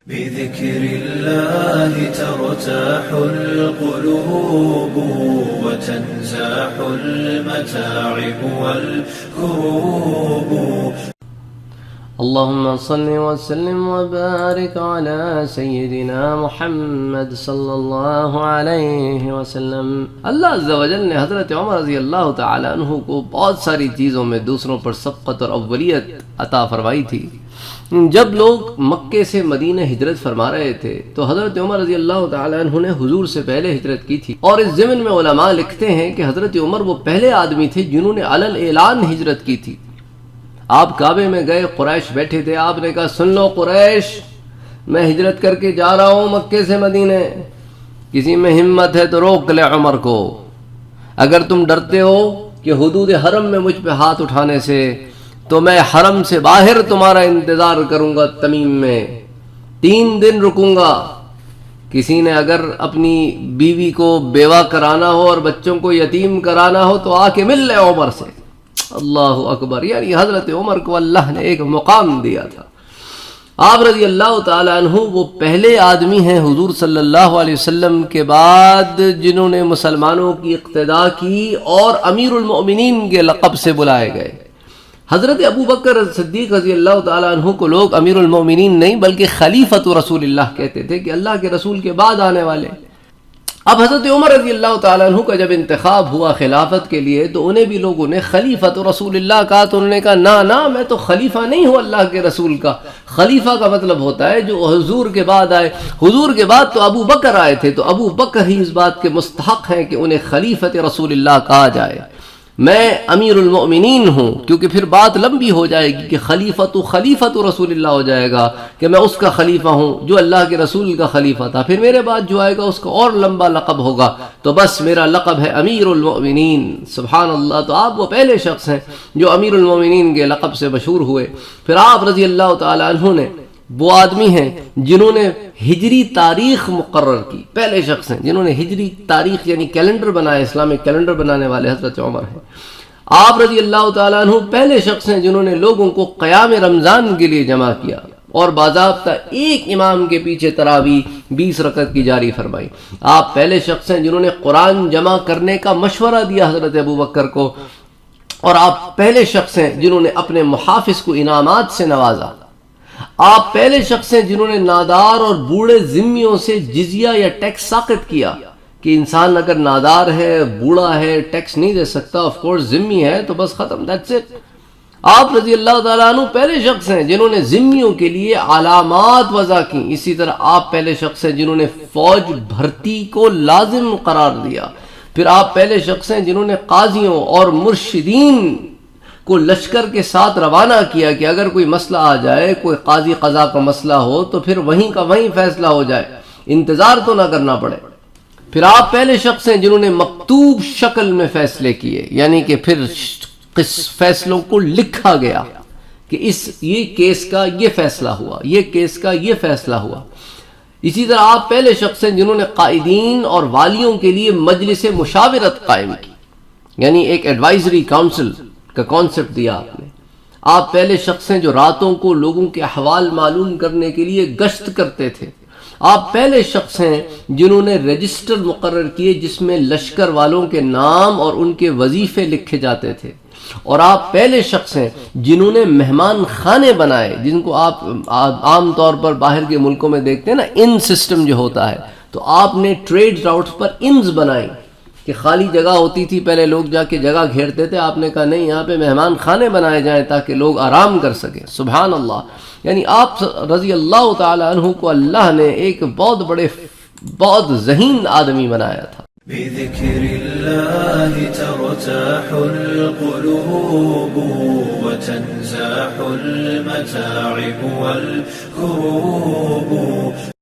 بذكر الله ترتاح القلوب وتنزاح المتاعب والكروب. اللهم صل وسلم وبارك على سیدنا محمد صلی اللہ علیہ وسلم. اللہ عز و جل نے حضرت عمر رضی اللہ تعالی عنہ کو بہت ساری چیزوں میں دوسروں پر سبقت اور اولیت عطا فرمائی تھی. جب لوگ مکے سے مدینہ ہجرت فرما رہے تھے تو حضرت عمر رضی اللہ تعالی عنہ نے حضور سے پہلے ہجرت کی تھی، اور اس ضمن میں علماء لکھتے ہیں کہ حضرت عمر وہ پہلے آدمی تھے جنہوں نے علل اعلان ہجرت کی تھی. آپ کعبے میں گئے، قریش بیٹھے تھے، آپ نے کہا سن لو قریش، میں ہجرت کر کے جا رہا ہوں مکے سے مدینے، کسی میں ہمت ہے تو روک لے عمر کو. اگر تم ڈرتے ہو کہ حدود حرم میں مجھ پہ ہاتھ اٹھانے سے تو میں حرم سے باہر تمہارا انتظار کروں گا، تمیم میں 3 دن رکوں گا. کسی نے اگر اپنی بیوی کو بیوہ کرانا ہو اور بچوں کو یتیم کرانا ہو تو آ کے مل لے عمر سے. اللہ اکبر، یعنی حضرت عمر کو اللہ نے ایک مقام دیا تھا. آپ رضی اللہ تعالی عنہ وہ پہلے آدمی ہیں حضور صلی اللہ علیہ وسلم کے بعد جنہوں نے مسلمانوں کی اقتداء کی اور امیر المؤمنین کے لقب سے بلائے گئے. حضرت ابو بکر صدیق رضی اللہ تعالی عنہ کو لوگ امیر المؤمنین نہیں بلکہ خلیفۃ رسول اللہ کہتے تھے، کہ اللہ کے رسول کے بعد آنے والے. اب حضرت عمر رضی اللہ تعالیٰ عنہ کا جب انتخاب ہوا خلافت کے لیے تو انہیں بھی لوگوں نے خلیفۃ رسول اللہ کہا، تو انہوں نے کہا نا میں تو خلیفہ نہیں ہوں اللہ کے رسول کا. خلیفہ کا مطلب ہوتا ہے جو حضور کے بعد آئے. حضور کے بعد تو ابو بکر آئے تھے، تو ابو بکر ہی اس بات کے مستحق ہیں کہ انہیں خلیفۃ رسول اللہ کہا جائے. میں امیر المؤمنین ہوں، کیونکہ پھر بات لمبی ہو جائے گی کہ خلیفۃ رسول اللہ ہو جائے گا کہ میں اس کا خلیفہ ہوں جو اللہ کے رسول کا خلیفہ تھا. پھر میرے بعد جو آئے گا اس کا اور لمبا لقب ہوگا، تو بس میرا لقب ہے امیر المؤمنین. سبحان اللہ. تو آپ وہ پہلے شخص ہیں جو امیر المؤمنین کے لقب سے مشہور ہوئے. پھر آپ رضی اللہ تعالی عنہ نے وہ آدمی ہیں جنہوں نے ہجری تاریخ مقرر کی. پہلے شخص ہیں جنہوں نے ہجری تاریخ یعنی کیلنڈر بنایا، اسلامک کیلنڈر بنانے والے حضرت عمر ہیں. آپ رضی اللہ تعالیٰ عنہ پہلے شخص ہیں جنہوں نے لوگوں کو قیام رمضان کے لیے جمع کیا اور باضابطہ ایک امام کے پیچھے تراویح 20 رکعت کی جاری فرمائی. آپ پہلے شخص ہیں جنہوں نے قرآن جمع کرنے کا مشورہ دیا حضرت ابو بکر کو، اور آپ پہلے شخص ہیں جنہوں نے اپنے محافظ کو انعامات سے نوازا. آپ پہلے شخص ہیں جنہوں نے نادار اور بوڑھے ذمیوں سے جزیہ یا ٹیکس ساقط کیا، کہ انسان اگر نادار ہے، بوڑھا ہے، ٹیکس نہیں دے سکتا، آف کورس ذمی ہے تو بس ختم، دیٹس اٹ. آپ رضی اللہ تعالیٰ عنہ پہلے شخص ہیں جنہوں نے ذمیوں کے لیے علامات وضع کی. اسی طرح آپ پہلے شخص ہیں جنہوں نے فوج بھرتی کو لازم قرار دیا. پھر آپ پہلے شخص ہیں جنہوں نے قاضیوں اور مرشدین کو لشکر کے ساتھ روانہ کیا کہ اگر کوئی مسئلہ آ جائے، کوئی قاضی قضا کا مسئلہ ہو تو پھر وہیں کا وہیں فیصلہ ہو جائے، انتظار تو نہ کرنا پڑے. پھر آپ پہلے شخص ہیں جنہوں نے مکتوب شکل میں فیصلے کیے، یعنی کہ پھر فیصلوں کو لکھا گیا کہ یہ کیس کا یہ فیصلہ ہوا، یہ کیس کا یہ فیصلہ ہوا. اسی طرح آپ پہلے شخص ہیں جنہوں نے قائدین اور والیوں کے لیے مجلس مشاورت قائم کی، یعنی ایک ایڈوائزری کاؤنسل کا کانسیپٹ دیا آپ نے. آپ پہلے شخص ہیں جو راتوں کو لوگوں کے احوال معلوم کرنے کے لیے گشت کرتے تھے. آپ پہلے شخص ہیں جنہوں نے رجسٹر مقرر کیے جس میں لشکر والوں کے نام اور ان کے وظیفے لکھے جاتے تھے. اور آپ پہلے شخص ہیں جنہوں نے مہمان خانے بنائے، جن کو آپ عام طور پر باہر کے ملکوں میں دیکھتے ہیں نا، ان سسٹم جو ہوتا ہے، تو آپ نے ٹریڈ راؤٹس پر انز بنائے کہ خالی جگہ ہوتی تھی، پہلے لوگ جا کے جگہ گھیرتے تھے. آپ نے کہا نہیں، یہاں پہ مہمان خانے بنائے جائیں تاکہ لوگ آرام کر سکیں. سبحان اللہ. یعنی آپ رضی اللہ تعالی عنہ کو اللہ نے ایک بہت ذہین آدمی بنایا تھا. بذكر الله ترتاح القلوب وتنزاح المتاعب والكروب.